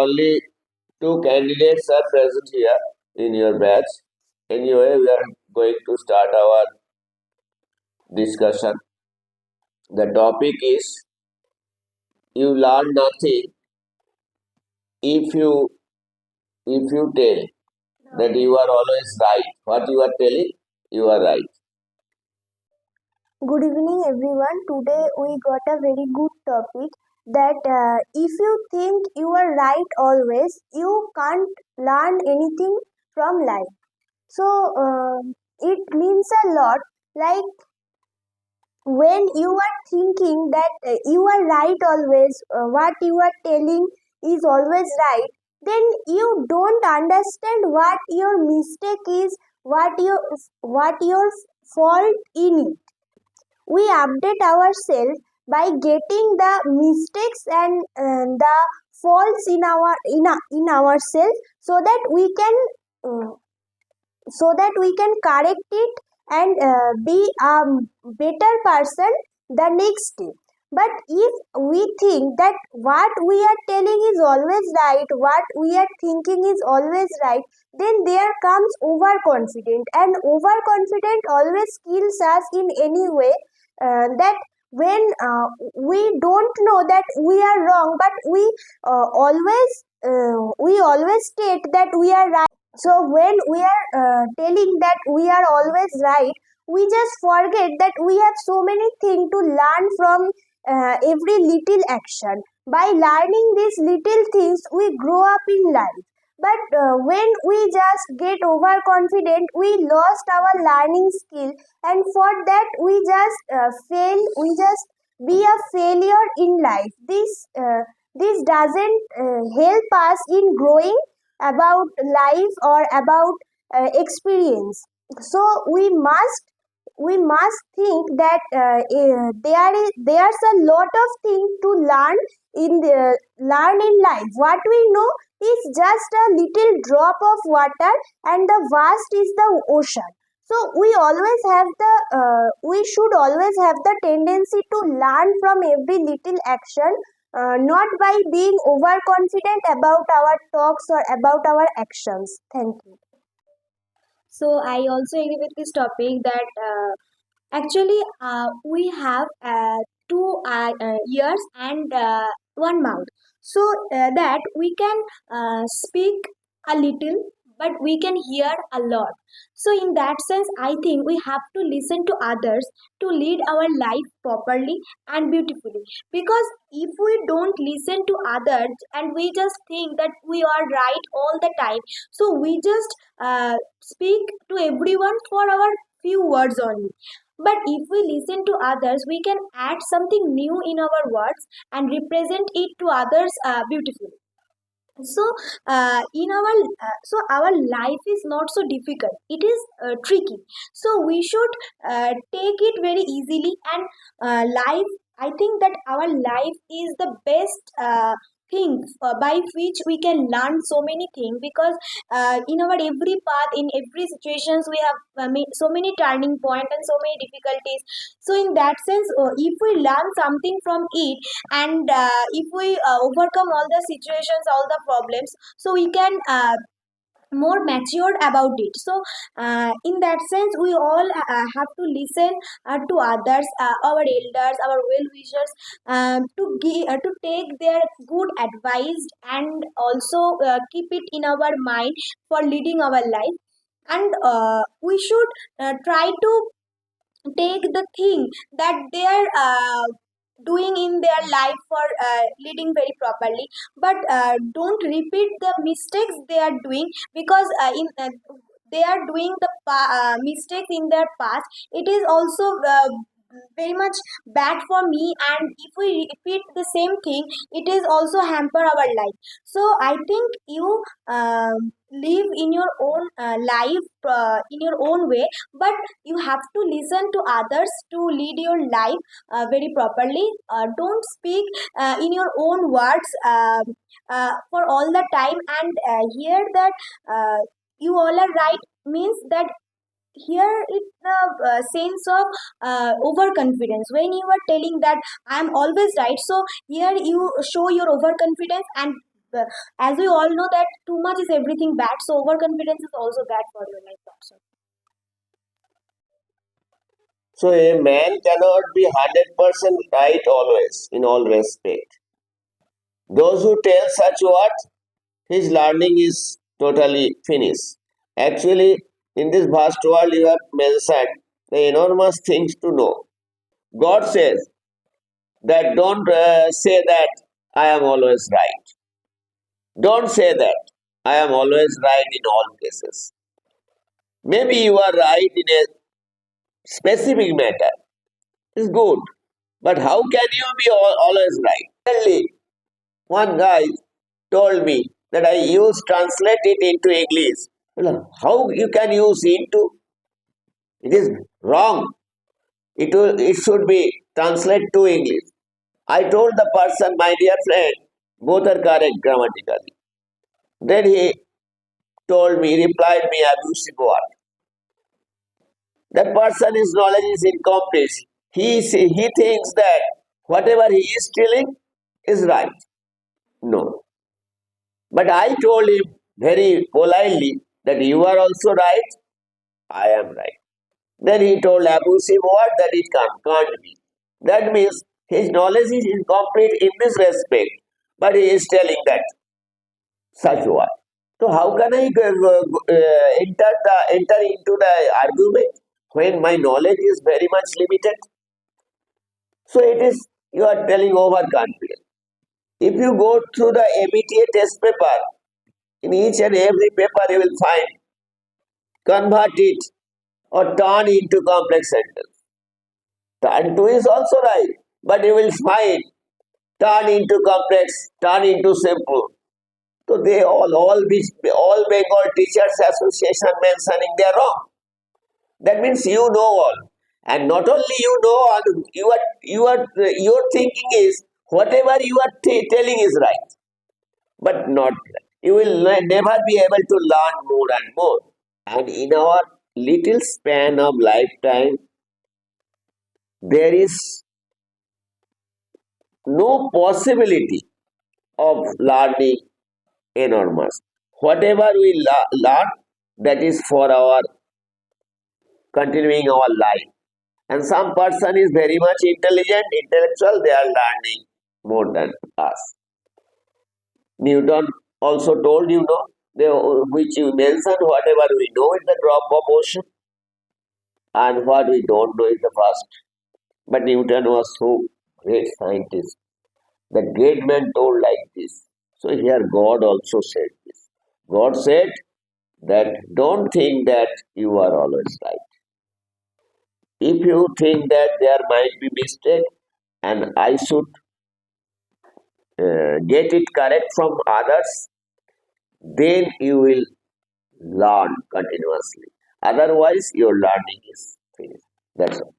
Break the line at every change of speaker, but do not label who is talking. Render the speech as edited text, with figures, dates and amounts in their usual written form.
only two candidates are present here in your batch. Anyway, we are going to start our discussion. The topic is you learn nothing if you tell that you are always right. What you are telling, you are right.
Good evening, everyone. Today we got a very good topic that if you think you are right always, you can't learn anything from life. So it means a lot. Like when you are thinking that you are right always, what you are telling is always right, then you don't understand what your mistake is, what your fault in it. We update ourselves by getting the mistakes and the faults in ourselves uh, so that we can correct it and be a better person the next day. But if we think that what we are telling is always right, what we are thinking is always right, then there comes overconfident, and overconfident always kills us in any way, that when we don't know that we are wrong, but we always state that we are right. So when we are telling that we are always right, we just forget that we have so many things to learn from every little action. By learning these little things, we grow up in life. But when we just get overconfident, we lost our learning skill, and for that we just fail. We just be a failure in life. This doesn't help us in growing about life or about experience. So we must think that there's a lot of things to learn in life. What we know is just a little drop of water, and the vast is the ocean. So we should always have the tendency to learn from every little action, not by being overconfident about our talks or about our actions. Thank you.
So I also agree with this topic that actually we have two ears and one mouth, so that we can speak a little, but we can hear a lot. So in that sense, I think we have to listen to others to lead our life properly and beautifully. Because if we don't listen to others and we just think that we are right all the time, so we just speak to everyone for our few words only. But if we listen to others, we can add something new in our words and represent it to others beautifully. So our life is not so difficult, it is tricky. So we should take it very easily, and life, I think that our life is the best thing by which we can learn so many things. Because in our every path, in every situations, we have so many turning point and so many difficulties. So in that sense, if we learn something from it, and if we overcome all the situations, all the problems, so we can more matured about it. So in that sense, we all have to listen to others, our elders, our well wishers, to take their good advice, and also keep it in our mind for leading our life. And we should try to take the thing that they are doing in their life for leading very properly, but don't repeat the mistakes they are doing. Because in they are doing the mistakes in their past, it is also very much bad for me, and if we repeat the same thing, it is also hamper our life. So I think you live in your own life in your own way, but you have to listen to others to lead your life very properly. Don't speak in your own words for all the time, and hear that you all are right means that here is the sense of overconfidence. When you are telling that I am always right, so here you show your overconfidence, and as we all know that too much is everything bad, so overconfidence is also bad for your life also.
So a man cannot be 100% right always, in all respect. Those who tell such words, his learning is totally finished. Actually, in this vast world, you have mentioned the enormous things to know. God says that don't say that I am always right. Don't say that I am always right in all cases. Maybe you are right in a specific matter. It's good. But how can you be always right? Recently, one guy told me that I use translate it into English. Well, how you can use into? It is wrong. It should be translate to English. I told the person, my dear friend, both are correct grammatically. Then he told me, replied me abusive word. That person's knowledge is incomplete. He thinks that whatever he is telling is right. No. But I told him very politely that you are also right, I am right. Then he told abusive word that it can't be. That means his knowledge is incomplete in this respect, but he is telling that such word. So how can I enter into the argument when my knowledge is very much limited? So it is you are telling overconfidence. If you go through the MBTA test paper, in each and every paper you will find convert it or turn into complex sentence. Turn to is also right, but you will find turn into complex, turn into simple. So they all Bengal Teachers Association mentioning they are wrong. That means you know all, and not only you know all, your thinking is whatever you are telling is right, but not right. You will never be able to learn more and more. And in our little span of lifetime, there is no possibility of learning enormous. Whatever we learn, that is for our continuing our life. And some person is very much intelligent, intellectual, they are learning more than us. Newton also told which you mentioned, whatever we know is the drop of ocean, and what we don't know is the vast. But Newton was so great scientist. The great man told like this. So here God also said this. God said that don't think that you are always right. If you think that there might be mistake and I should get it correct from others, then you will learn continuously. Otherwise, your learning is finished. That's all.